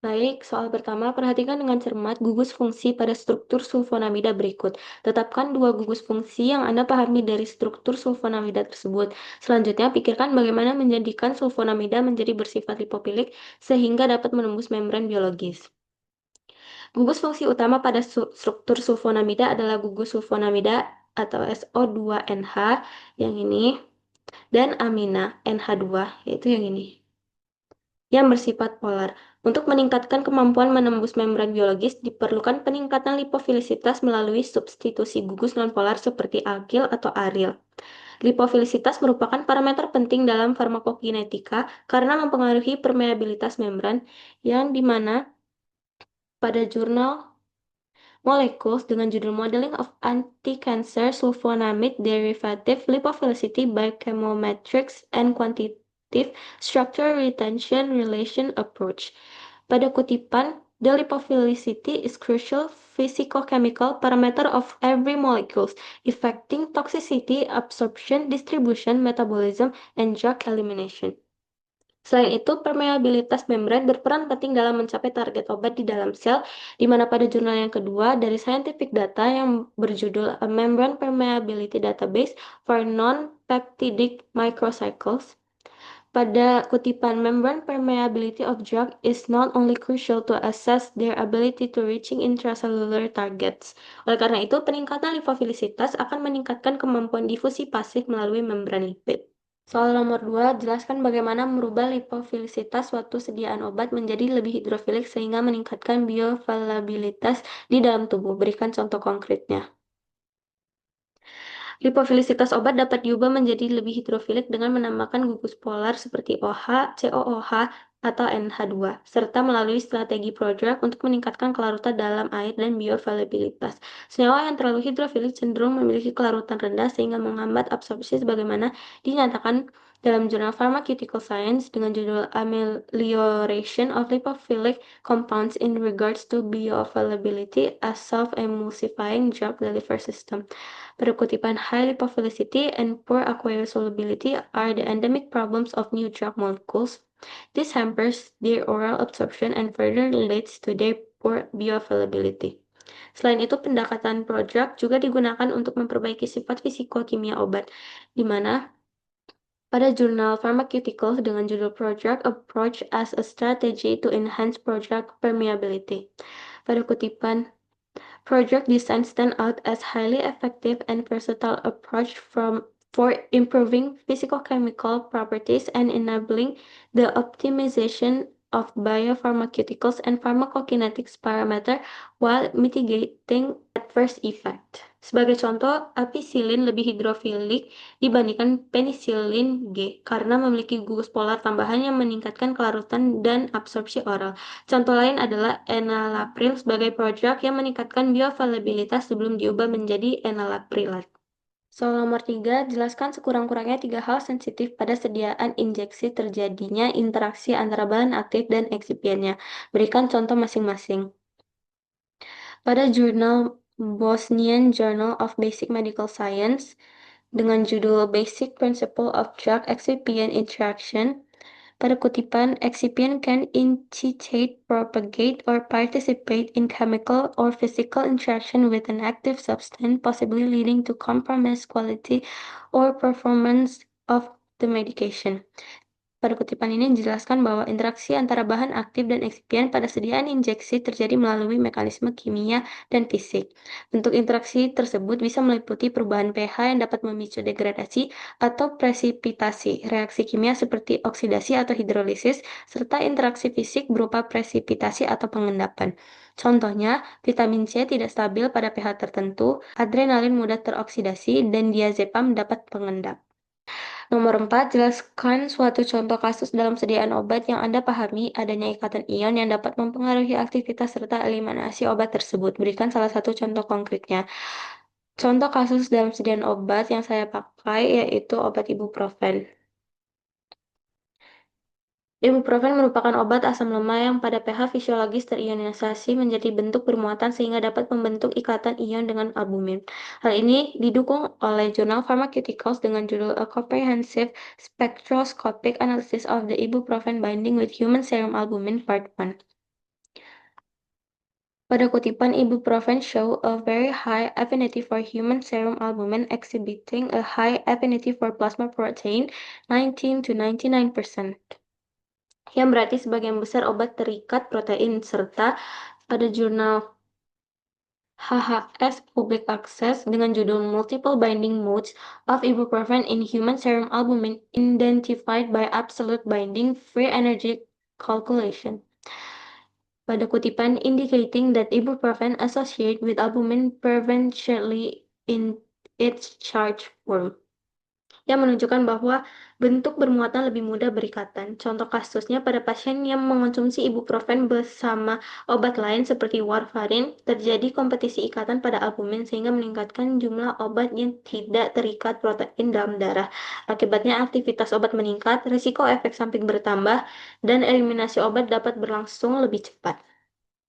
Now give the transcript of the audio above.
Baik, soal pertama, perhatikan dengan cermat gugus fungsi pada struktur sulfonamida berikut. Tetapkan dua gugus fungsi yang Anda pahami dari struktur sulfonamida tersebut. Selanjutnya, pikirkan bagaimana menjadikan sulfonamida menjadi bersifat lipofilik sehingga dapat menembus membran biologis. Gugus fungsi utama pada struktur sulfonamida adalah gugus sulfonamida atau SO2NH yang ini dan amina NH2 yaitu yang ini yang bersifat polar. Untuk meningkatkan kemampuan menembus membran biologis, diperlukan peningkatan lipofilisitas melalui substitusi gugus nonpolar seperti alkil atau aril. Lipofilisitas merupakan parameter penting dalam farmakokinetika karena mempengaruhi permeabilitas membran, yang dimana pada jurnal Molecules dengan judul Modeling of Anti-Cancer Sulfonamide Derivative Lipophilicity by Chemometrics and Quantitative Structure Retention Relation Approach. Pada kutipan, the lipophilicity is crucial physicochemical parameter of every molecules, affecting toxicity, absorption, distribution, metabolism, and drug elimination. Selain itu, permeabilitas membran berperan penting dalam mencapai target obat di dalam sel, di mana pada jurnal yang kedua dari Scientific Data yang berjudul A Membrane Permeability Database for Non-Peptidic Microcycles, pada kutipan membrane permeability of drug is not only crucial to assess their ability to reaching intracellular targets. Oleh karena itu, peningkatan lipofilisitas akan meningkatkan kemampuan difusi pasif melalui membran lipid. Soal nomor 2, jelaskan bagaimana merubah lipofilisitas suatu sediaan obat menjadi lebih hidrofilik sehingga meningkatkan bioavailabilitas di dalam tubuh. Berikan contoh konkretnya. Lipofilisitas obat dapat diubah menjadi lebih hidrofilik dengan menambahkan gugus polar seperti OH, COOH, atau NH2, serta melalui strategi prodrug untuk meningkatkan kelarutan dalam air dan bioavailabilitas. Senyawa yang terlalu hidrofilik cenderung memiliki kelarutan rendah sehingga menghambat absorpsi sebagaimana dinyatakan dalam jurnal Pharmaceutical Science dengan judul Amelioration of Lipophilic Compounds in Regards to Bioavailability as Self-Emulsifying Drug Delivery System. Pada kutipan, high lipophilicity and poor aqueous solubility are the endemic problems of new drug molecules. This hampers their oral absorption and further leads to their poor bioavailability. Selain itu, pendekatan prodrug juga digunakan untuk memperbaiki sifat fisikokimia obat, di mana pada jurnal Pharmaceuticals dengan judul Prodrug Approach as a Strategy to Enhance Prodrug Permeability. Pada kutipan, Prodrug design stand out as highly effective and versatile approach for improving physicochemical properties and enabling the optimization of biopharmaceuticals and pharmacokinetics parameter while mitigating adverse effect. Sebagai contoh, ampicillin lebih hidrofilik dibandingkan penicillin G karena memiliki gugus polar tambahan yang meningkatkan kelarutan dan absorpsi oral. Contoh lain adalah enalapril sebagai prodrug yang meningkatkan bioavailabilitas sebelum diubah menjadi enalaprilat. Soal nomor 3, jelaskan sekurang-kurangnya 3 hal sensitif pada sediaan injeksi terjadinya interaksi antara bahan aktif dan excipientnya. Berikan contoh masing-masing. Pada jurnal Bosnian Journal of Basic Medical Science dengan judul Basic Principle of Drug Excipient Interaction, pada kutipan, excipient can incitate, propagate, or participate in chemical or physical interaction with an active substance, possibly leading to compromised quality or performance of the medication. Pada kutipan ini dijelaskan bahwa interaksi antara bahan aktif dan eksipien pada sediaan injeksi terjadi melalui mekanisme kimia dan fisik. Bentuk interaksi tersebut bisa meliputi perubahan pH yang dapat memicu degradasi atau presipitasi, reaksi kimia seperti oksidasi atau hidrolisis, serta interaksi fisik berupa presipitasi atau pengendapan. Contohnya, vitamin C tidak stabil pada pH tertentu, adrenalin mudah teroksidasi, dan diazepam dapat pengendap. Nomor 4, jelaskan suatu contoh kasus dalam sediaan obat yang Anda pahami adanya ikatan ion yang dapat mempengaruhi aktivitas serta eliminasi obat tersebut. Berikan salah satu contoh konkretnya. Contoh kasus dalam sediaan obat yang saya pakai yaitu obat ibuprofen. Ibuprofen merupakan obat asam lemah yang pada pH fisiologis terionisasi menjadi bentuk bermuatan sehingga dapat membentuk ikatan ion dengan albumin. Hal ini didukung oleh jurnal Pharmaceuticals dengan judul A Comprehensive Spectroscopic Analysis of the Ibuprofen Binding with Human Serum Albumin Part 1. Pada kutipan, ibuprofen show a very high affinity for human serum albumin exhibiting a high affinity for plasma protein 19 to 99%. Yang berarti sebagian besar obat terikat protein serta pada jurnal HHS Public Access dengan judul Multiple Binding Modes of Ibuprofen in Human Serum Albumin Identified by Absolute Binding Free Energy Calculation. Pada kutipan indicating that ibuprofen associated with albumin preferentially in its charge form, yang menunjukkan bahwa bentuk bermuatan lebih mudah berikatan. Contoh kasusnya pada pasien yang mengonsumsi ibuprofen bersama obat lain seperti warfarin, terjadi kompetisi ikatan pada albumin sehingga meningkatkan jumlah obat yang tidak terikat protein dalam darah. Akibatnya aktivitas obat meningkat, risiko efek samping bertambah, dan eliminasi obat dapat berlangsung lebih cepat.